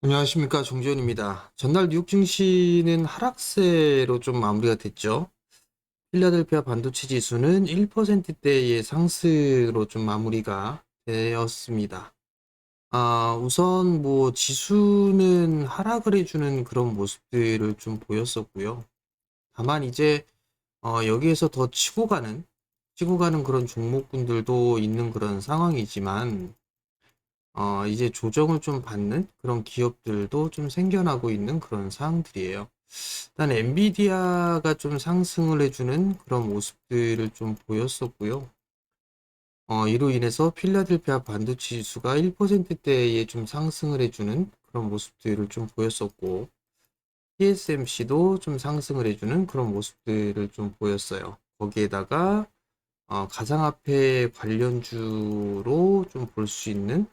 안녕하십니까, 정지현입니다. 전날 뉴욕 증시는 하락세로 좀 마무리가 됐죠. 필라델피아 반도체 지수는 1%대의 상승으로 좀 마무리가 되었습니다. 우선 뭐 지수는 하락을 해주는 그런 모습들을 좀 보였었고요. 다만 이제 여기에서 더 치고 가는 그런 종목군들도 있는 그런 상황이지만 이제 조정을 좀 받는 그런 기업들도 좀 생겨나고 있는 그런 상황들이에요. 일단 엔비디아가 좀 상승을 해주는 그런 모습들을 좀 보였었고요. 이로 인해서 필라델피아 반도체 지수가 1%대에 좀 상승을 해주는 그런 모습들을 좀 보였었고, TSMC도 좀 상승을 해주는 그런 모습들을 좀 보였어요. 거기에다가 가상화폐 관련주로 좀 볼 수 있는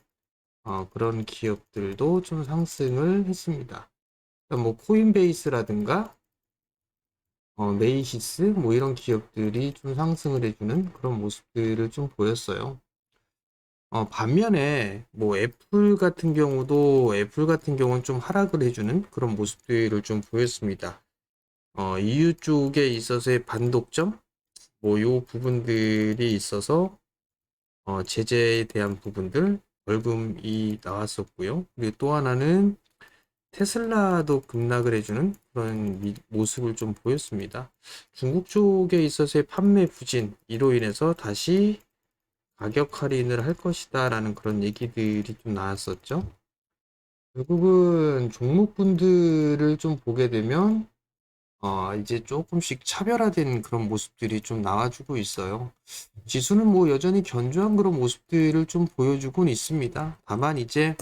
그런 기업들도 좀 상승을 했습니다. 그러니까 뭐 코인베이스라든가 메이시스 뭐 이런 기업들이 좀 상승을 해주는 그런 모습들을 좀 보였어요. 반면에 뭐 애플 같은 경우는 좀 하락을 해주는 그런 모습들을 좀 보였습니다. EU 쪽에 있어서의 반독점 뭐 요 부분들이 있어서 제재에 대한 부분들 벌금이 나왔었고요. 그리고 또 하나는 테슬라도 급락을 해주는 그런 모습을 좀 보였습니다. 중국 쪽에 있어서의 판매 부진, 이로 인해서 다시 가격 할인을 할 것이다 라는 그런 얘기들이 좀 나왔었죠. 결국은 종목군들을 좀 보게 되면 이제 조금씩 차별화된 그런 모습들이 좀 나와주고 있어요. 지수는 뭐 여전히 견조한 그런 모습들을 좀 보여주곤 있습니다. 다만 이제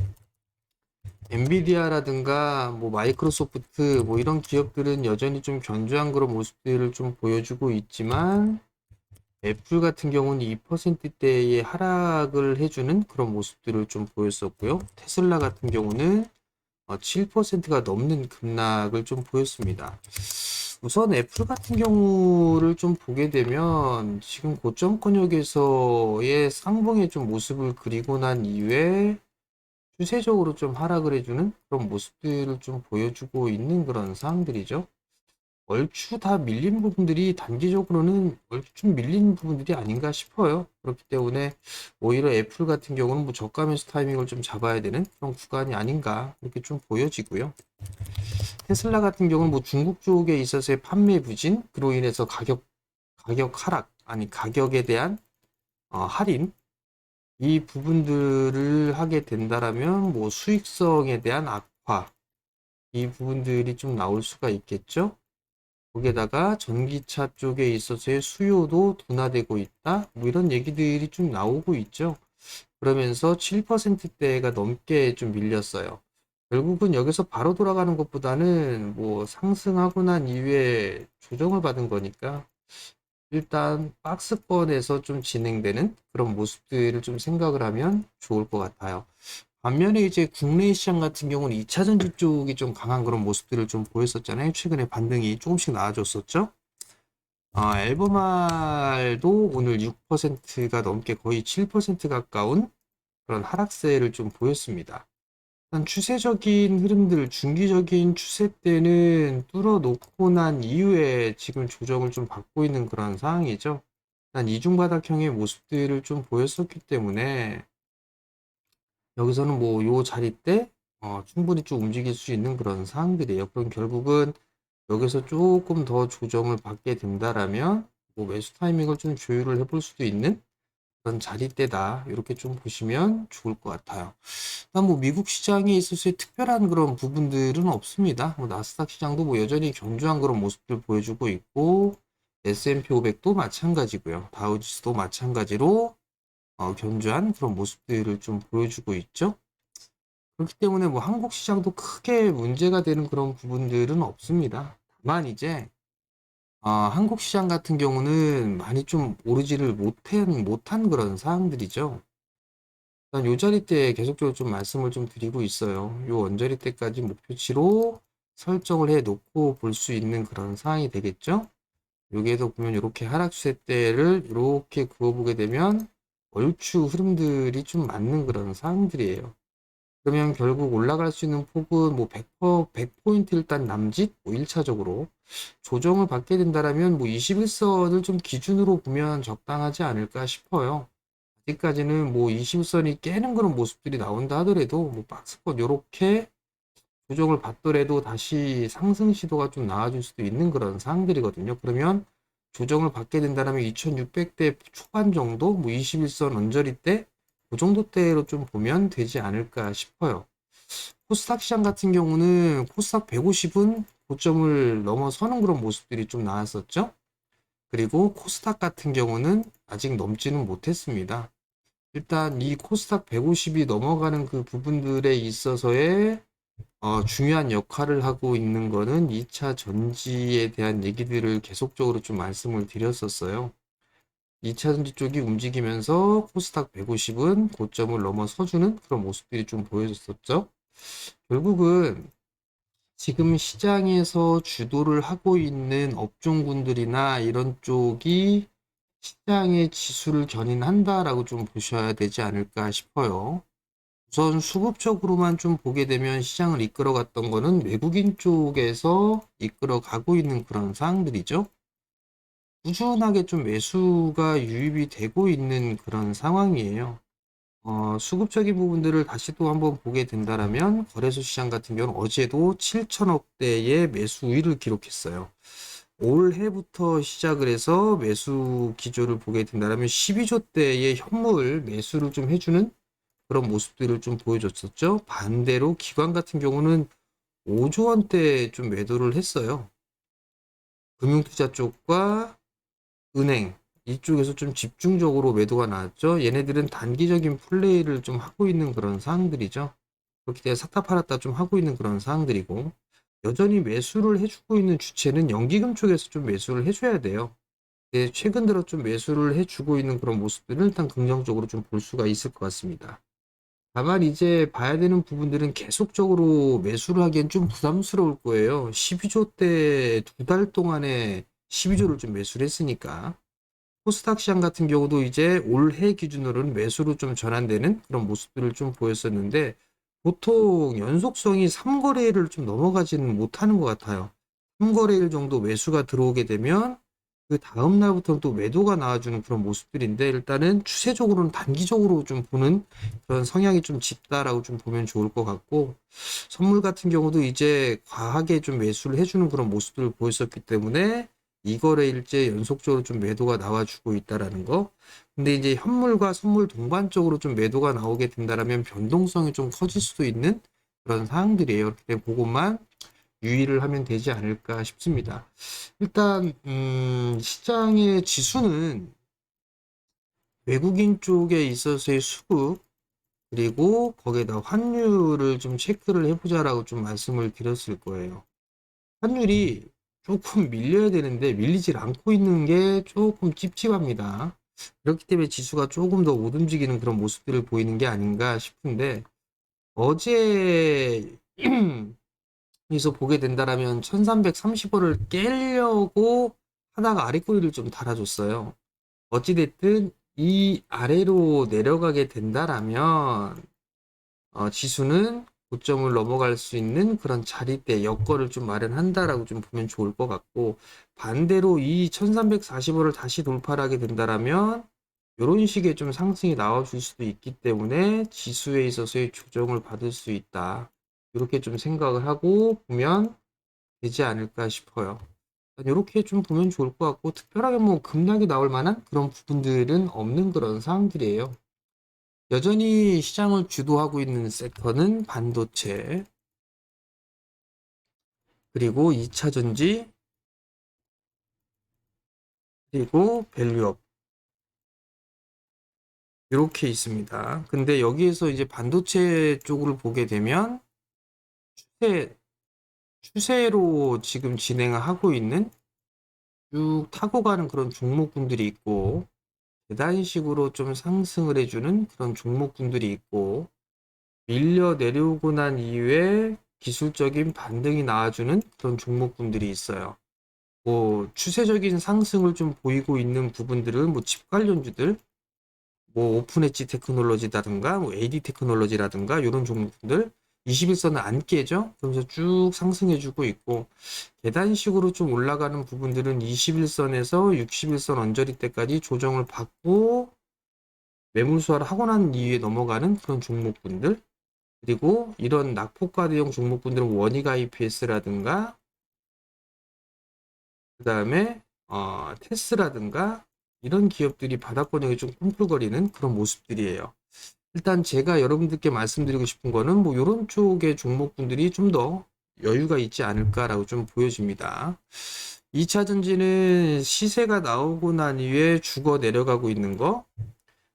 엔비디아라든가 뭐 마이크로소프트 뭐 이런 기업들은 여전히 좀 견조한 그런 모습들을 좀 보여주고 있지만 애플 같은 경우는 2%대의 하락을 해주는 그런 모습들을 좀 보였었고요. 테슬라 같은 경우는 7%가 넘는 급락을 좀 보였습니다. 우선 애플 같은 경우를 좀 보게 되면 지금 고점권역에서의 상봉의 좀 모습을 그리고 난 이후에 추세적으로 좀 하락을 해주는 그런 모습들을 좀 보여주고 있는 그런 상황들이죠. 얼추 다 밀린 부분들이 단기적으로는 얼추 좀 밀린 부분들이 아닌가 싶어요. 그렇기 때문에 오히려 애플 같은 경우는 뭐 저가면서 타이밍을 좀 잡아야 되는 그런 구간이 아닌가 이렇게 좀 보여지고요. 테슬라 같은 경우는 뭐 중국 쪽에 있어서의 판매 부진, 그로 인해서 가격 하락, 아니 가격에 대한 할인, 이 부분들을 하게 된다라면 뭐 수익성에 대한 악화, 이 부분들이 좀 나올 수가 있겠죠. 거기에다가 전기차 쪽에 있어서의 수요도 둔화되고 있다. 뭐 이런 얘기들이 좀 나오고 있죠. 그러면서 7%대가 넘게 좀 밀렸어요. 결국은 여기서 바로 돌아가는 것보다는 뭐 상승하고 난 이후에 조정을 받은 거니까 일단 박스권에서 좀 진행되는 그런 모습들을 좀 생각을 하면 좋을 것 같아요. 반면에 이제 국내 시장 같은 경우는 2차 전지 쪽이 좀 강한 그런 모습들을 좀 보였었잖아요. 최근에 반등이 조금씩 나아졌었죠. 앨범알도 오늘 6%가 넘게 거의 7% 가까운 그런 하락세를 좀 보였습니다. 일단 추세적인 흐름들, 중기적인 추세 때는 뚫어놓고 난 이후에 지금 조정을 좀 받고 있는 그런 상황이죠. 일단 이중바닥형의 모습들을 좀 보였었기 때문에 여기서는 뭐 요 자리 때 충분히 좀 움직일 수 있는 그런 상황들이에요. 그럼 결국은 여기서 조금 더 조정을 받게 된다라면 뭐 매수 타이밍을 좀 조율을 해볼 수도 있는 그런 자리대다. 이렇게 좀 보시면 좋을 것 같아요. 일단 뭐 미국 시장에 있어서의 특별한 그런 부분들은 없습니다. 뭐 나스닥 시장도 뭐 여전히 견조한 그런 모습들 보여주고 있고 S&P 500도 마찬가지고요. 다우지수도 마찬가지로 견조한 그런 모습들을 좀 보여주고 있죠. 그렇기 때문에 뭐 한국 시장도 크게 문제가 되는 그런 부분들은 없습니다. 다만 이제 한국 시장 같은 경우는 많이 좀 오르지를 못한 그런 상황들이죠. 일단 요 자리 때 계속적으로 좀 말씀을 좀 드리고 있어요. 요 원자리 때까지 목표치로 설정을 해 놓고 볼 수 있는 그런 상황이 되겠죠. 여기에도 보면 이렇게 하락 추세 때를 이렇게 그어보게 되면 얼추 흐름들이 좀 맞는 그런 상황들이에요. 그러면 결국 올라갈 수 있는 폭은 뭐 100포인트 일단 남짓, 뭐 1차적으로 조정을 받게 된다라면 뭐 21선을 좀 기준으로 보면 적당하지 않을까 싶어요. 아직까지는 뭐 21선이 깨는 그런 모습들이 나온다 하더라도 뭐 박스권 요렇게 조정을 받더라도 다시 상승 시도가 좀 나와줄 수도 있는 그런 상황들이거든요. 그러면 조정을 받게 된다면 2600대 초반 정도, 뭐 21선 언저리 때, 그 정도 대로 좀 보면 되지 않을까 싶어요. 코스닥 시장 같은 경우는 코스닥 150은 고점을 넘어서는 그런 모습들이 좀 나왔었죠. 그리고 코스닥 같은 경우는 아직 넘지는 못했습니다. 일단 이 코스닥 150이 넘어가는 그 부분들에 있어서의 중요한 역할을 하고 있는 거는 2차 전지에 대한 얘기들을 계속적으로 좀 말씀을 드렸었어요. 2차 전지 쪽이 움직이면서 코스닥 150은 고점을 넘어서주는 그런 모습들이 좀 보여졌었죠. 결국은 지금 시장에서 주도를 하고 있는 업종군들이나 이런 쪽이 시장의 지수를 견인한다라고 좀 보셔야 되지 않을까 싶어요. 우선 수급적으로만 좀 보게 되면 시장을 이끌어갔던 거는 외국인 쪽에서 이끌어가고 있는 그런 상황들이죠. 꾸준하게 좀 매수가 유입이 되고 있는 그런 상황이에요. 수급적인 부분들을 다시 또 한번 보게 된다라면 거래소 시장 같은 경우는 어제도 7천억 대의 매수 우위를 기록했어요. 올해부터 시작을 해서 매수 기조를 보게 된다면 12조 대의 현물 매수를 좀 해주는 그런 모습들을 좀 보여줬었죠. 반대로 기관 같은 경우는 5조 원대 좀 매도를 했어요. 금융투자 쪽과 은행 이쪽에서 좀 집중적으로 매도가 나왔죠. 얘네들은 단기적인 플레이를 좀 하고 있는 그런 상황들이죠. 그렇기 때문에 샀다 팔았다 좀 하고 있는 그런 상황들이고 여전히 매수를 해주고 있는 주체는 연기금 쪽에서 좀 매수를 해줘야 돼요. 최근 들어 좀 매수를 해주고 있는 그런 모습들을 일단 긍정적으로 좀 볼 수가 있을 것 같습니다. 다만 이제 봐야 되는 부분들은 계속적으로 매수를 하기엔 좀 부담스러울 거예요. 12조 대 두 달 동안에 12조를 좀 매수를 했으니까. 코스닥 시장 같은 경우도 이제 올해 기준으로는 매수로 좀 전환되는 그런 모습들을 좀 보였었는데 보통 연속성이 3거래일을 좀 넘어가지는 못하는 것 같아요. 3거래일 정도 매수가 들어오게 되면 그 다음 날부터는 또 매도가 나와주는 그런 모습들인데 일단은 추세적으로는 단기적으로 좀 보는 그런 성향이 좀 짙다라고 좀 보면 좋을 것 같고 선물 같은 경우도 이제 과하게 좀 매수를 해주는 그런 모습들을 보였었기 때문에 이거래일째 연속적으로 좀 매도가 나와주고 있다라는 거. 근데 이제 현물과 선물 동반적으로 좀 매도가 나오게 된다라면 변동성이 좀 커질 수도 있는 그런 사항들이에요. 그렇기 때문에 그것만 유의를 하면 되지 않을까 싶습니다. 일단 시장의 지수는 외국인 쪽에 있어서의 수급 그리고 거기에다 환율을 좀 체크를 해보자라고 좀 말씀을 드렸을 거예요. 환율이 조금 밀려야 되는데 밀리질 않고 있는 게 조금 찝찝합니다. 그렇기 때문에 지수가 조금 더 못 움직이는 그런 모습들을 보이는 게 아닌가 싶은데 어제 여기서 보게 된다라면 1330원을 깨려고 하다가 아래 꼬리를 좀 달아줬어요. 어찌됐든 이 아래로 내려가게 된다라면 지수는 고점을 넘어갈 수 있는 그런 자리대 여건을 좀 마련한다라고 좀 보면 좋을 것 같고 반대로 이 1340원을 다시 돌파를 하게 된다라면 이런 식의 좀 상승이 나와줄 수도 있기 때문에 지수에 있어서의 조정을 받을 수 있다. 이렇게 좀 생각을 하고 보면 되지 않을까 싶어요. 이렇게 좀 보면 좋을 것 같고 특별하게 뭐 급락이 나올 만한 그런 부분들은 없는 그런 상황들이에요. 여전히 시장을 주도하고 있는 섹터는 반도체, 그리고 2차 전지, 그리고 밸류업 이렇게 있습니다. 근데 여기에서 이제 반도체 쪽을 보게 되면 추세, 추세로 지금 진행을 하고 있는 쭉 타고 가는 그런 종목군들이 있고 계단식으로 좀 상승을 해주는 그런 종목군들이 있고 밀려 내려오고 난 이후에 기술적인 반등이 나와주는 그런 종목군들이 있어요. 뭐 추세적인 상승을 좀 보이고 있는 부분들은 뭐 집 관련주들, 뭐 오픈 엣지 테크놀로지라든가 뭐 AD 테크놀로지라든가 이런 종목들 21선은 안 깨죠. 그러면서 쭉 상승해주고 있고 계단식으로 좀 올라가는 부분들은 21선에서 61선 언저리 때까지 조정을 받고 매물 수화를 하고 난 이후에 넘어가는 그런 종목군들, 그리고 이런 낙폭과대형 종목군들은 원익 IPS라든가 그 다음에 테스라든가 이런 기업들이 바닥권역에 좀 꿈틀거리는 그런 모습들이에요. 일단 제가 여러분들께 말씀드리고 싶은 거는 뭐 이런 쪽의 종목군들이 좀 더 여유가 있지 않을까라고 좀 보여집니다. 2차 전지는 시세가 나오고 난 이후에 죽어 내려가고 있는 거,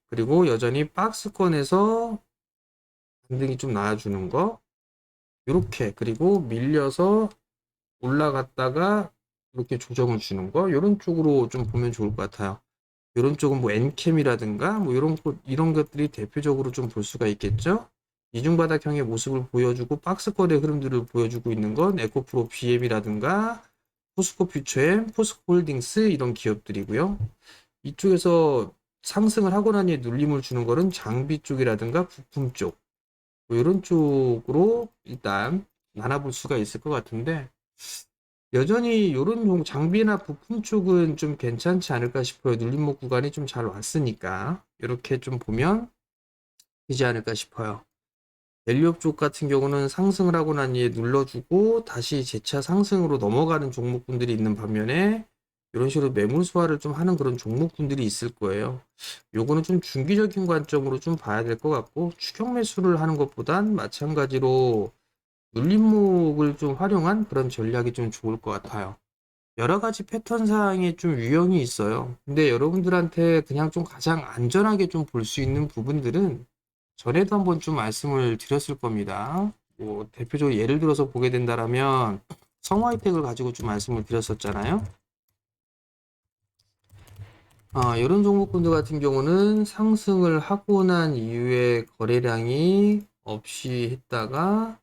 그리고 여전히 박스권에서 반등이 좀 나와주는 거, 이렇게, 그리고 밀려서 올라갔다가 이렇게 조정을 주는 거, 이런 쪽으로 좀 보면 좋을 것 같아요. 이런 쪽은 뭐 엔캠이라든가 뭐 이런 것들이 대표적으로 좀 볼 수가 있겠죠. 이중바닥형의 모습을 보여주고 박스권의 흐름들을 보여주고 있는 건 에코프로 BM이라든가 포스코 퓨처엠, 포스코 홀딩스 이런 기업들이고요. 이쪽에서 상승을 하고 난 뒤에 눌림을 주는 거는 장비 쪽이라든가 부품 쪽, 뭐 이런 쪽으로 일단 나눠볼 수가 있을 것 같은데, 여전히 이런 장비나 부품 쪽은 좀 괜찮지 않을까 싶어요. 눌림목 구간이 좀 잘 왔으니까 이렇게 좀 보면 되지 않을까 싶어요. 밸류업 쪽 같은 경우는 상승을 하고 난 뒤에 눌러주고 다시 재차 상승으로 넘어가는 종목군들이 있는 반면에 이런 식으로 매물 소화를 좀 하는 그런 종목군들이 있을 거예요. 요거는 좀 중기적인 관점으로 좀 봐야 될 것 같고, 추격 매수를 하는 것보단 마찬가지로 눌림목을 좀 활용한 그런 전략이 좀 좋을 것 같아요. 여러 가지 패턴상에 좀 유형이 있어요. 근데 여러분들한테 그냥 좀 가장 안전하게 좀 볼 수 있는 부분들은 전에도 한번 좀 말씀을 드렸을 겁니다. 뭐 대표적으로 예를 들어서 보게 된다라면 성화이텍을 가지고 좀 말씀을 드렸었잖아요. 이런 종목군들 같은 경우는 상승을 하고 난 이후에 거래량이 없이 했다가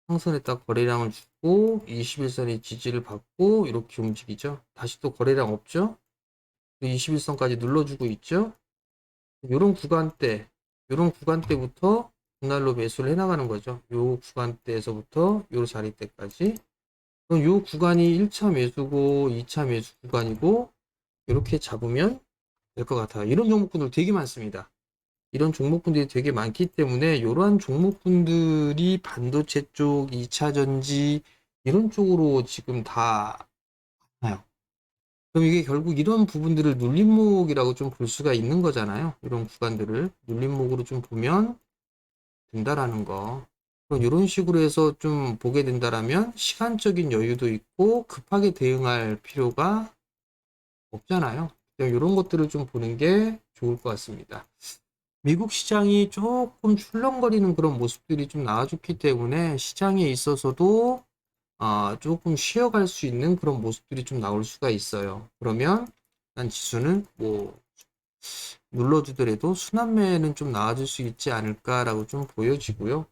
상승했다 거래량을 주고 21선의 지지를 받고 이렇게 움직이죠. 다시 또 거래량 없죠. 21선까지 눌러주고 있죠. 이런 구간대부터 분할로 매수를 해나가는 거죠. 요 구간대에서부터 요 자리대까지. 그럼 요 구간이 1차 매수고 2차 매수 구간이고 이렇게 잡으면 될 것 같아요. 이런 종목군들 되게 많습니다. 이런 종목군들이 되게 많기 때문에 이러한 종목군들이 반도체 쪽, 2차 전지 이런 쪽으로 지금 다 나요. 그럼 이게 결국 이런 부분들을 눌림목이라고 좀 볼 수가 있는 거잖아요. 이런 구간들을 눌림목으로 좀 보면 된다라는 거. 그럼 이런 식으로 해서 좀 보게 된다라면 시간적인 여유도 있고 급하게 대응할 필요가 없잖아요. 이런 것들을 좀 보는 게 좋을 것 같습니다. 미국 시장이 조금 출렁거리는 그런 모습들이 좀 나와줬기 때문에 시장에 있어서도 조금 쉬어갈 수 있는 그런 모습들이 좀 나올 수가 있어요. 그러면 일단 지수는 뭐 눌러주더라도 순환매는 좀 나와줄 수 있지 않을까라고 좀 보여지고요.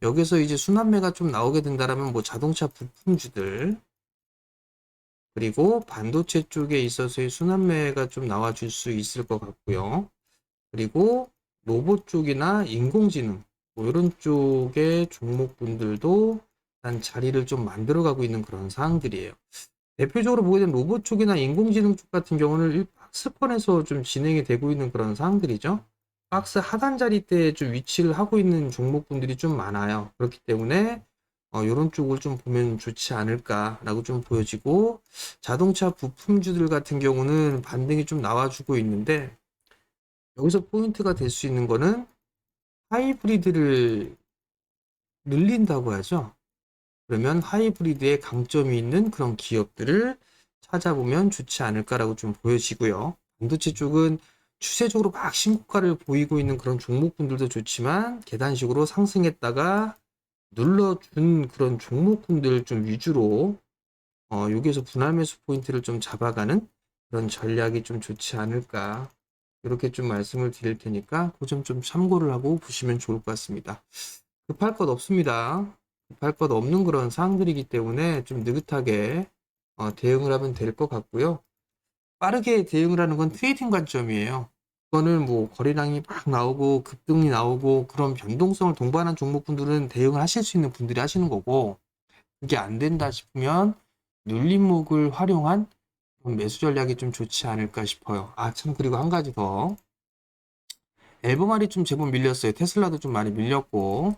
여기서 이제 순환매가 좀 나오게 된다라면 뭐 자동차 부품주들 그리고 반도체 쪽에 있어서의 순환매가 좀 나와줄 수 있을 것 같고요. 그리고 로봇 쪽이나 인공지능 뭐 이런 쪽의 종목군들도 한 자리를 좀 만들어가고 있는 그런 사항들이에요. 대표적으로 보게 되면 로봇 쪽이나 인공지능 쪽 같은 경우는 박스권에서 좀 진행이 되고 있는 그런 사항들이죠. 박스 하단 자리대에 좀 위치를 하고 있는 종목군들이 좀 많아요. 그렇기 때문에 이런 쪽을 좀 보면 좋지 않을까라고 좀 보여지고, 자동차 부품주들 같은 경우는 반등이 좀 나와주고 있는데 여기서 포인트가 될 수 있는 거는 하이브리드를 늘린다고 하죠. 그러면 하이브리드에 강점이 있는 그런 기업들을 찾아보면 좋지 않을까라고 좀 보여지고요. 반도체 쪽은 추세적으로 막 신고가를 보이고 있는 그런 종목군들도 좋지만 계단식으로 상승했다가 눌러준 그런 종목군들 좀 위주로 여기에서 분할 매수 포인트를 좀 잡아가는 그런 전략이 좀 좋지 않을까, 이렇게 좀 말씀을 드릴 테니까 그 점 좀 참고를 하고 보시면 좋을 것 같습니다. 급할 것 없습니다. 급할 것 없는 그런 사항들이기 때문에 좀 느긋하게 대응을 하면 될 것 같고요. 빠르게 대응을 하는 건 트레이딩 관점이에요. 그거는 뭐 거래량이 막 나오고 급등이 나오고 그런 변동성을 동반한 종목분들은 대응을 하실 수 있는 분들이 하시는 거고, 그게 안 된다 싶으면 눌림목을 활용한 그런 매수 전략이 좀 좋지 않을까 싶어요. 아, 참, 그리고 한 가지 더. 앨범알이 좀 제법 밀렸어요. 테슬라도 좀 많이 밀렸고.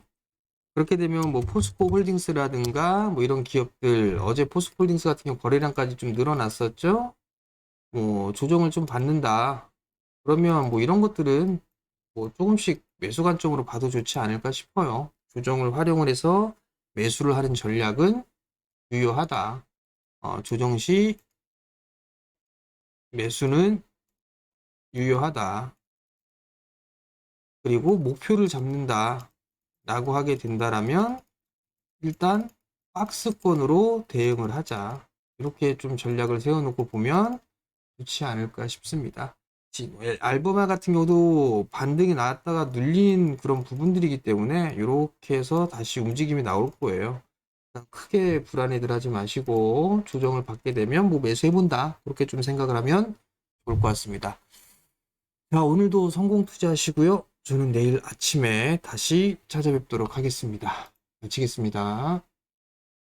그렇게 되면 뭐 포스코 홀딩스라든가 뭐 이런 기업들, 어제 포스코 홀딩스 같은 경우 거래량까지 좀 늘어났었죠. 뭐 조정을 좀 받는다. 그러면 뭐 이런 것들은 뭐 조금씩 매수 관점으로 봐도 좋지 않을까 싶어요. 조정을 활용을 해서 매수를 하는 전략은 유효하다. 조정 시 매수는 유효하다. 그리고 목표를 잡는다. 라고 하게 된다라면 일단 박스권으로 대응을 하자. 이렇게 좀 전략을 세워놓고 보면 좋지 않을까 싶습니다. 알버마 같은 경우도 반등이 나왔다가 눌린 그런 부분들이기 때문에 이렇게 해서 다시 움직임이 나올 거예요. 크게 불안해들 하지 마시고 조정을 받게 되면 뭐 매수해본다. 그렇게 좀 생각을 하면 좋을 것 같습니다. 자, 오늘도 성공 투자하시고요. 저는 내일 아침에 다시 찾아뵙도록 하겠습니다. 마치겠습니다.